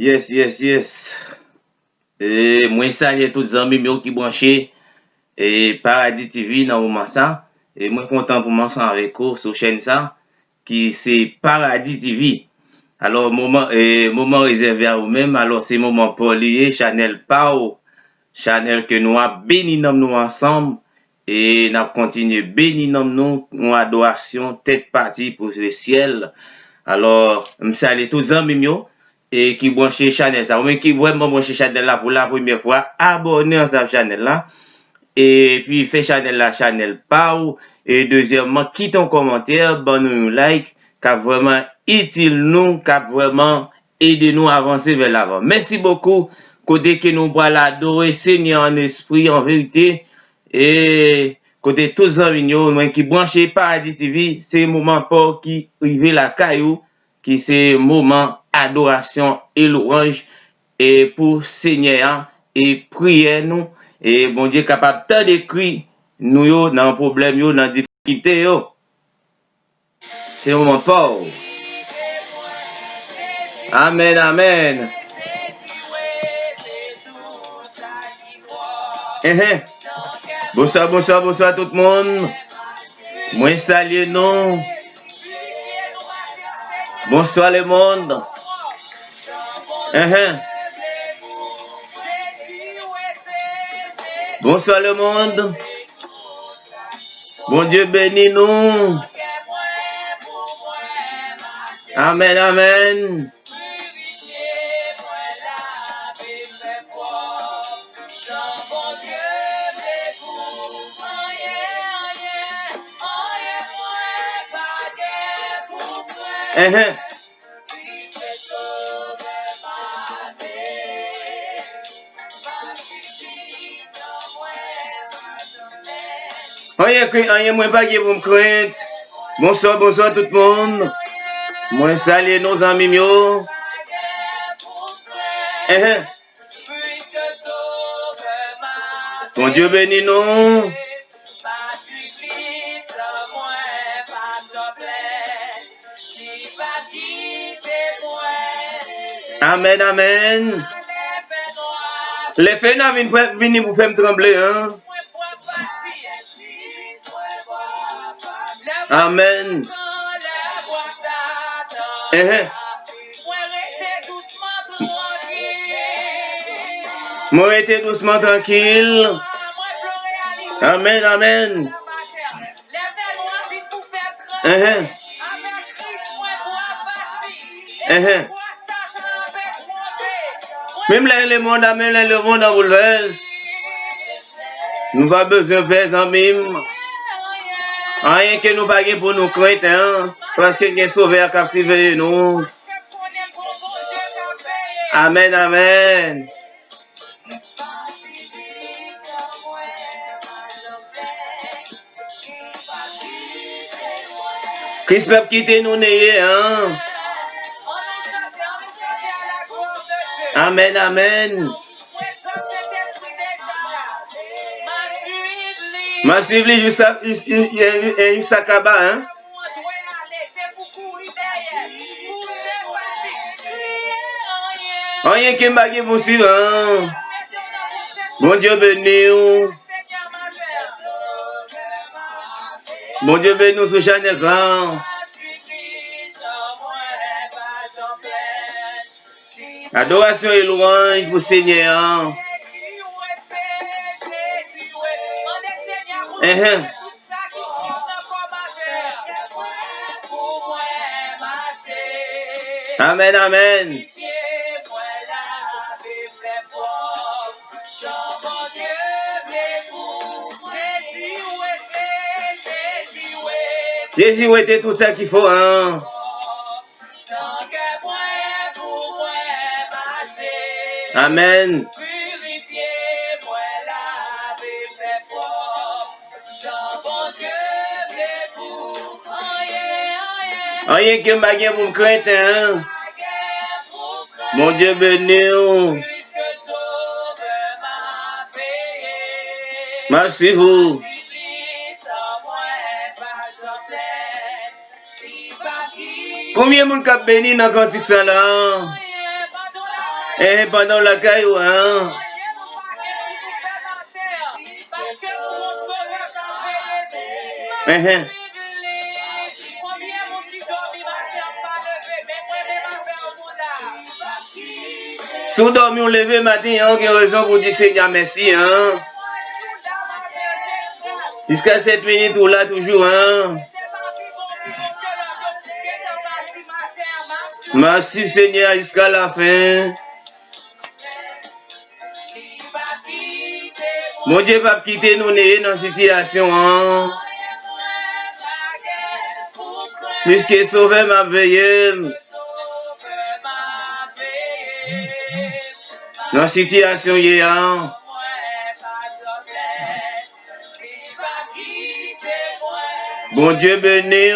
Yes, yes, yes. Moi salue tous les amis qui branché et Paradis TV dans moment ça. Et moi content pour m'ensemble avec vous sur chaîne ça qui c'est Paradis TV. Alors moment réservé à vous-même. Alors c'est moment pour lier Chanel Pau, Chanel que nous a béni nous ensemble et nous continué béni nous adoration tête partie pour le ciel. Alors, je salue tous les amis et qui branchent Chanel ça. Ou même qui vraiment branché Chanel là pour la première fois, abonnez à cette Chanel là. Et puis, fait Chanel la Chanel Pau. Et deuxièmement, quitte un commentaire, bon nous like, qui vraiment utile nous, qui vraiment aidé nous à avancer vers l'avant. Merci beaucoup. Côté que nous pourrons l'adorer, Seigneur en esprit, en vérité. Et côté tous les amis qui branchent Paradis TV, c'est le moment pour qui arrive la caillou, qui c'est moment adoration et louange et pour Seigneur et prier nous et bon Dieu capable tant d'écrire nous yo dans problème yo dans difficulté yo. C'est un moment fort. Amen, amen. Bonsoir, bonsoir, bonsoir tout le monde. Moi salue nous. Bonsoir le monde. Bonsoir le monde. Bon Dieu bénit nous. Amen, amen. Rien moins pas qui vous me crainte. Bonsoir, bonsoir tout le monde. Moi salue nos amis mio. Bon Dieu bénit nous. Amen, amen. Les faits n'a vini pour faire trembler, hein. Amen. Moi été doucement tranquille. Amen, amen. Même là, le monde amène le monde en bouleverse. Nous pas besoin de faire en mime. Rien que nous pas pour nous craindre, hein. Parce que nous sauvé à captiver nous. Amen, amen. Christ peut quitter nous, hein. Amen, amen. Ma suivre jusqu'à Kaba, hein. Rien qui m'a dit vous suivre, hein. Bon Dieu béni. Bon Dieu béni sur Chanel Grand. Adoration et louange pour Seigneur. Amen, amen. Jésus était tout ça qu'il faut, hein. Amen. Rien que ma gueule pour me craindre, hein. Mon Dieu béni. Merci vous. Combien de monde qui béni dans le cantique ça là? Et pendant la caillou, hein. Si vous dormez, on levé matin, hein, qui a raison pour dire Seigneur merci, hein. Jusqu'à 7 minutes, ou là toujours, hein. Merci Seigneur jusqu'à la fin. Mon Dieu va quitter nous dans la situation, hein. Puisque sauver ma veille. Dans la situation, hein. Bon Dieu béni.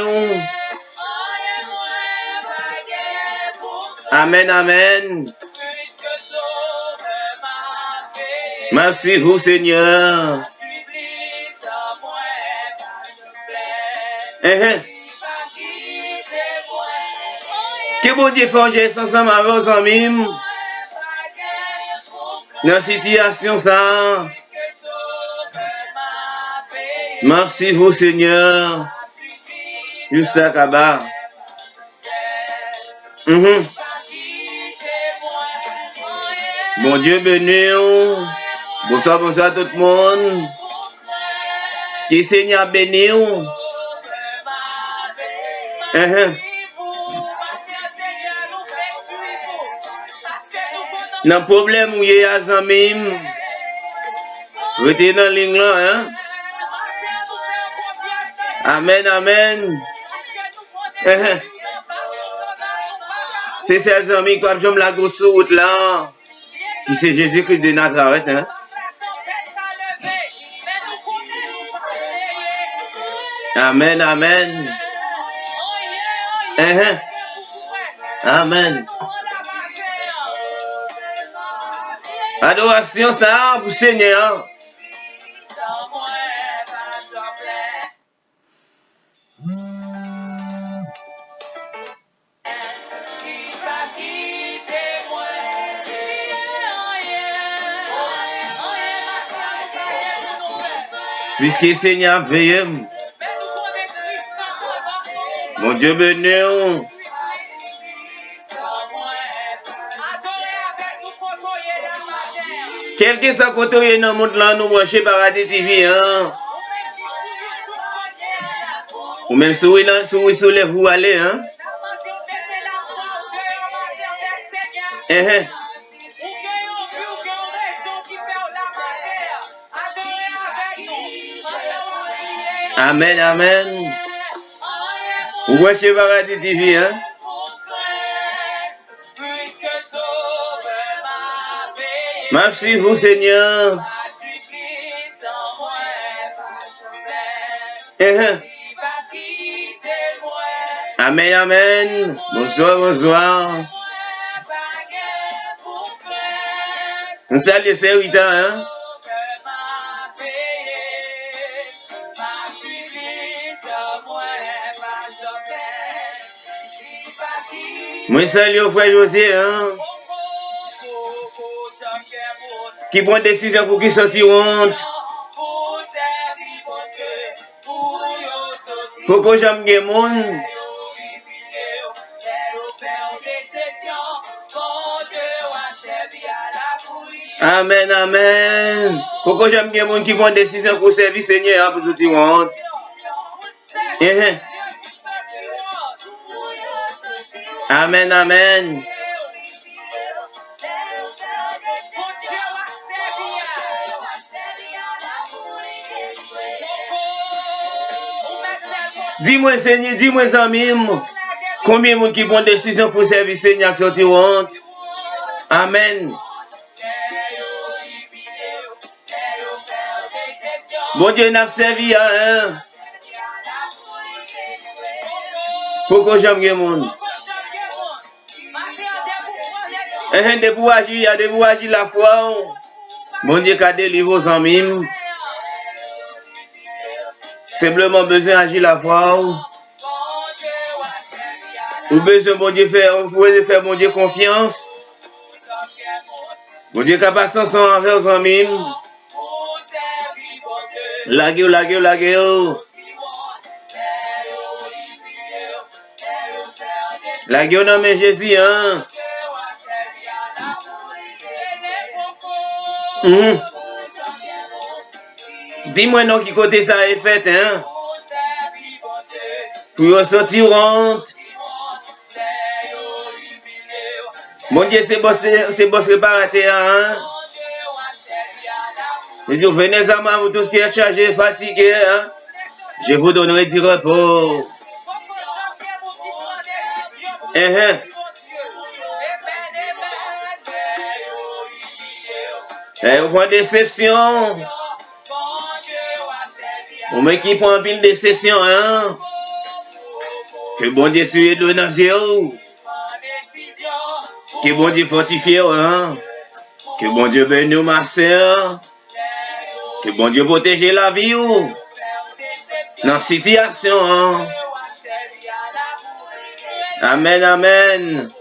Amen, amen. Merci vous, Seigneur. Que bon Dieu fasse ensemble avec vos amis. Dans la situation, ça. Merci vous, Seigneur. Juste à Kaba. Bon Dieu béni. Bonsoir, bonsoir à tout le monde. Que Seigneur béni. Dans le problème où il y a des amis, vous êtes dans la ligne là, hein? Amen, amen. C'est ces amis qui ont la grosse route là, qui c'est Jésus-Christ de Nazareth, hein? Amen, amen. Amen. Adoration ça pour Seigneur. Puisque Seigneur veille. Mon Dieu béni. Quel que soit côté dans le monde là, nous branchons Paradis TV, hein. Ou même si vous soulevez, vous allez, hein. Amen, amen. Vous branchez Paradis TV, hein. Merci vous, Seigneur. Amen, amen. Bonsoir, bonsoir. Nous saluons les serviteurs, hein. Moi salue frère José, hein. Qui prend décision pour qu'ils sortent honte. Pour que j'aime les monde. Amen, amen. Pour que j'aime les monde qui prend décision pour servir Seigneur pour sortir honte. Amen, amen. Dis-moi, Seigneur, dis-moi, amis, combien de monde qui prend décision pour servir Seigneur qui sortir honte. Amen. Bon Dieu n'a servi à un. Pourquoi j'aime le monde? De pour agir, de pour agir la foi. Bon Dieu qu'a délivré aux amis. Simplement besoin d'agir la foi. Ou besoin bon Dieu faire, vous pouvez faire bon Dieu confiance. Bon Dieu, qu'a pas son envers aux amis. Lagé. Lagé au nom de Jésus, hein. Dis-moi non qui côté ça est fait, hein. Pour sortir honte. Mon Dieu, c'est boss réparateur, hein. Je dis, venez à moi, vous tous qui êtes chargés, fatigués, hein. Je vous donnerai du repos. Et vous prenez déception. On met qui prend une déception, hein. Que bon Dieu soit de Nazio. Que bon Dieu fortifie, hein. Que bon Dieu bénisse ma sœur. Que bon Dieu protège la vie, dans la situation, hein. Amen, amen.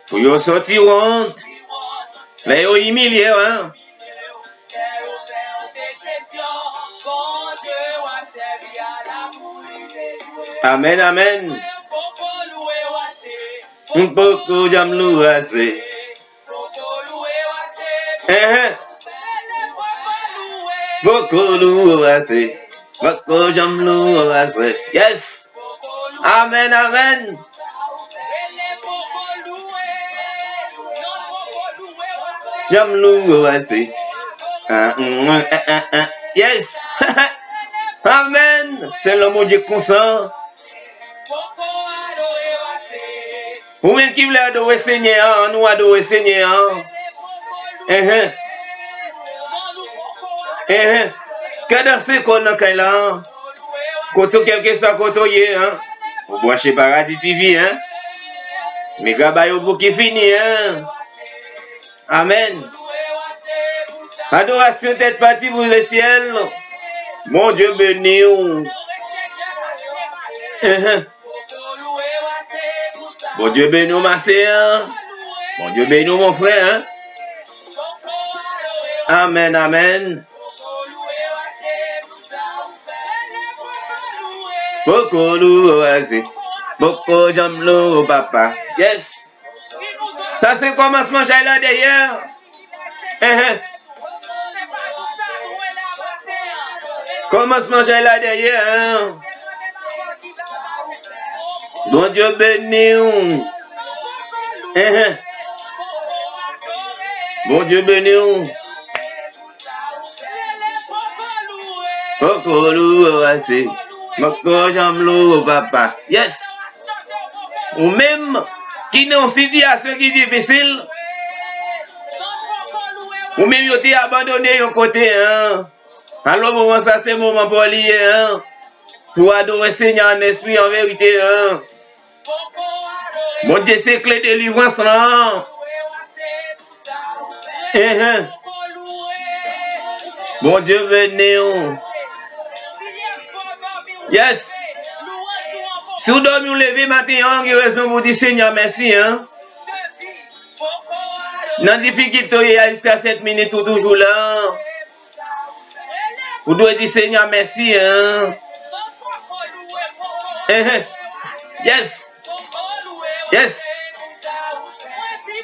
Pour y sortir honte. Mais yo humilié, hein. Amen, amen. Un poco j'aime louer. Beaucoup louer. Poco j'aime louer. Yes. Amen, amen. J'aime louer. Yes. Amen. C'est le mot Dieu consent. Ou même qui veut adorer Seigneur, nous adorer Seigneur. Quand danser qu'on a là, quand quelque soit côté, hein. Vous branchez Paradis TV, hein. Mais gabayo pour qui finit, hein. Amen. Adoration tête partie pour le ciel. Mon Dieu béni. Bon Dieu béni ma sœur. Bon Dieu béni mon frère. Hein? Amen, amen. Beaucoup loué, beaucoup j'aime loué papa. Yes. Ça c'est commencement j'ai là derrière. Commencement j'ai là derrière. Hein? Bon Dieu béni. Bon Dieu béni. Beaucoup loué, beaucoup j'aime loué papa. Yes. Ou même qui n'est aussi situation qui est difficile. Ou même vous avez abandonné un côté. Hein? Alors, moment ça, c'est le moment pour lier. Hein? Pour adorer Seigneur en esprit, en vérité. Hein? Mon Dieu, c'est clé de délivrance. Hein? Mon Dieu, venez. Yes. Si vous dormez ou levez matin, il y a raison pour dire Seigneur, merci. Hein? Dans la difficulté, jusqu'à 7 minutes, ou toujours là. Vous devez dire Seigneur, merci. Hein? Yes. Yes.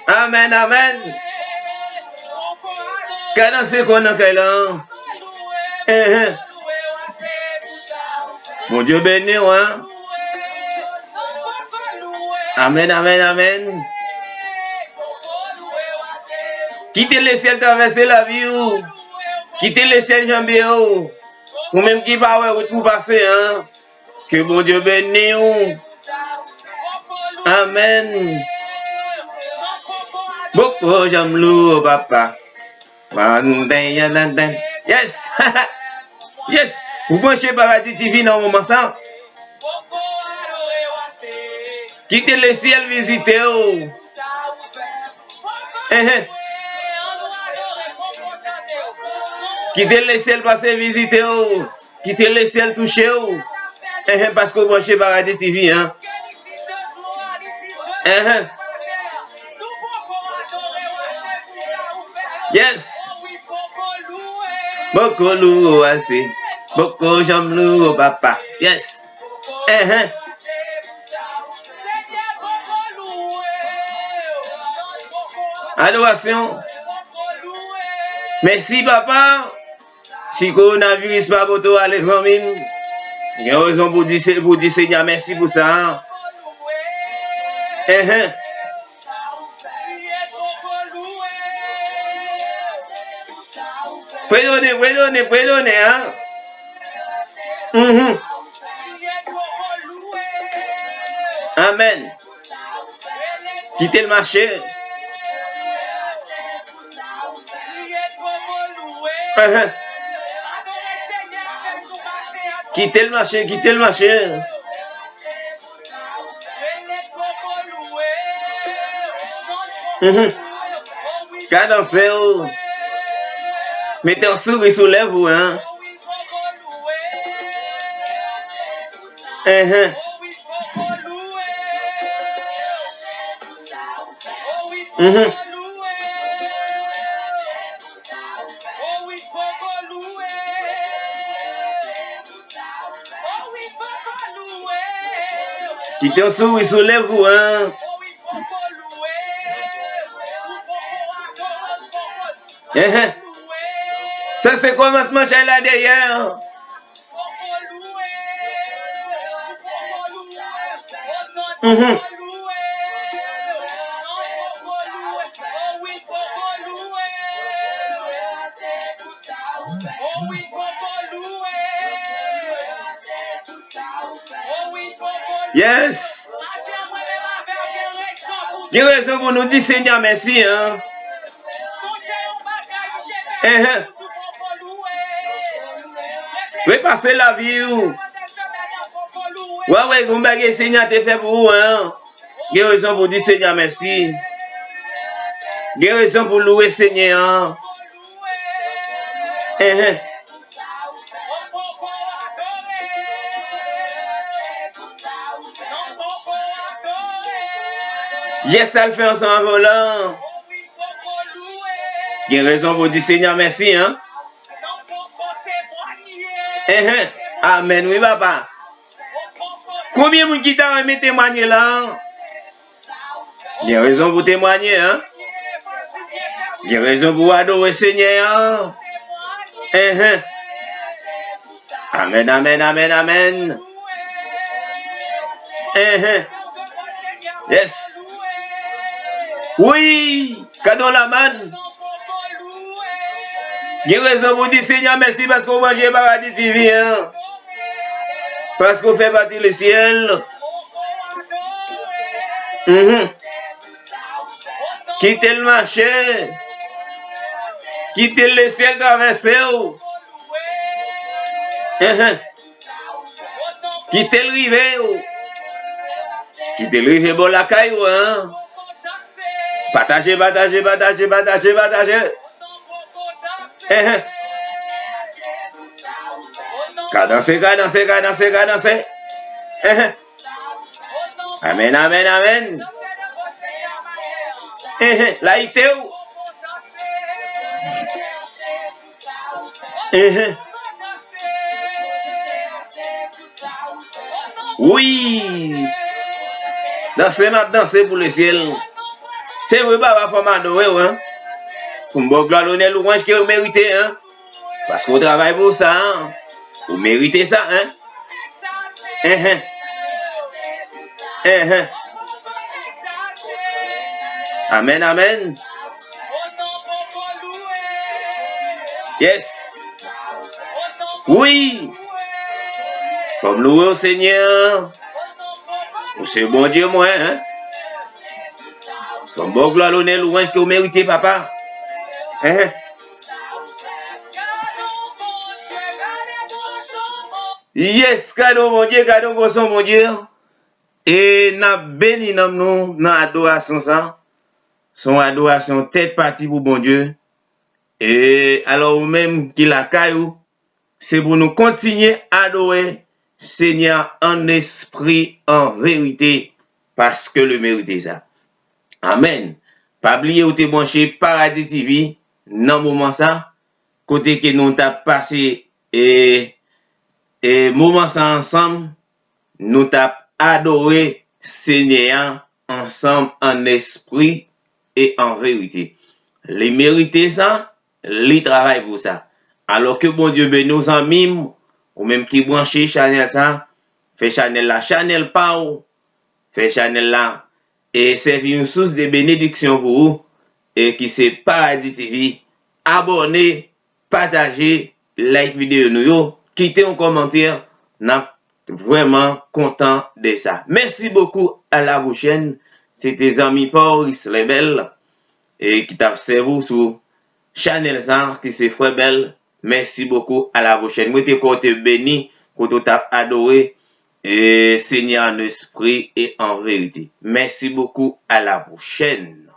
Amen, amen. Quand c'est qu'on a là. Mon Dieu béni, hein? Amen, amen, amen. Quittez le ciel, traverser la vie. Quittez le ciel, jambier. Ou même qui va vous passer. Hein? Que bon Dieu bénisse. Amen. Beaucoup j'aime l'eau, papa. Yes. Yes. Vous branchez Paradis TV dans le moment ça. Quittez le ciel, visitez. Quittez le ciel, passez visiter. Quittez le ciel, toucher. Parce que vous branchez Paradis TV. Hein? Yes. Beaucoup lourd assez. Beaucoup j'aime lourd papa. Yes. Adoration. Merci papa. Si coronavirus pas pour toi les amis. Il y a raison pour dire Seigneur merci pour ça. Pardonnez, hein. Amen. Quittez le marché. Quittez le marché. Cadencez. Mettez un sourire sur les vous, hein. Quittez un sourire sur les vous, hein. Ça c'est comment se manger là derrière. Yes. Il y a raison pour nous dire Seigneur merci, hein. Repasser la vie. Ouais, vous m'avez Seigneur te fait pour vous, hein. Il y a raison pour dire Seigneur merci. Il y a raison pour louer Seigneur. Yes, ça le fait ensemble en volant. Il y a raison pour dire Seigneur merci, hein. Amen, oui, papa. Combien de gens qui t'a remis témoigner là? Il y a raison pour témoigner, hein? Il y a raison pour adorer Seigneur. Amen, amen, amen, amen. Yes. Oui, cadeau la manne. Il y a raison pour dire Seigneur merci parce qu'on mange paradis TV, hein? Parce qu'on fait partie le ciel. Quittez le marché. Quittez le ciel traversé. Quittez le rivet. Quittez le rivet pour la caille, hein? Partagez. Cadencez. Amen, amen, amen. Là, il était où? Oui. Dansez pour le ciel. C'est vrai, papa, pour m'adorer, hein. Pour me gloire l'honneur, louange que vous méritez, hein. Parce qu'on travaille pour ça, hein. Vous méritez ça, hein. Amen, amen. Yes. Oui. Comme louer au Seigneur. C'est bon Dieu, moi, hein. Comme bon gloire l'honneur, louange que vous méritez, papa. Yes, cadeau mon Dieu, cadeau mon Dieu. Et n'a béni nous dans adoration ça. Son adoration tête partie pour bon Dieu. Et alors même qu'il a caillou, c'est pour nous continuer à adorer Seigneur en esprit, en vérité. parce que le mérite ça. Amen. Pas oublier ou te branché Paradis TV dans moment ça, côté que nous t'a passé et moment ça ensemble, nous t'a adoré Seigneur ensemble en esprit et en vérité. Les mériter ça, les travail pour ça. Alors que bon Dieu ben nos amis ou même qui branché Chanel ça, fait Chanel la Chanel pas ou fait Chanel là et servir une source de bénédiction pour vous et qui c'est Paradis TV. Abonnez, partagez, like vidéo nous, quittez un commentaire. N'a vraiment content de ça. Merci beaucoup à la prochaine. C'était amis Paul Rebelle et qui t'a servi sur Chanel Zan qui c'est frère belle. Merci beaucoup à la prochaine. Moi te béni, que t'as adoré et Seigneur en esprit et en vérité. Merci beaucoup à la prochaine.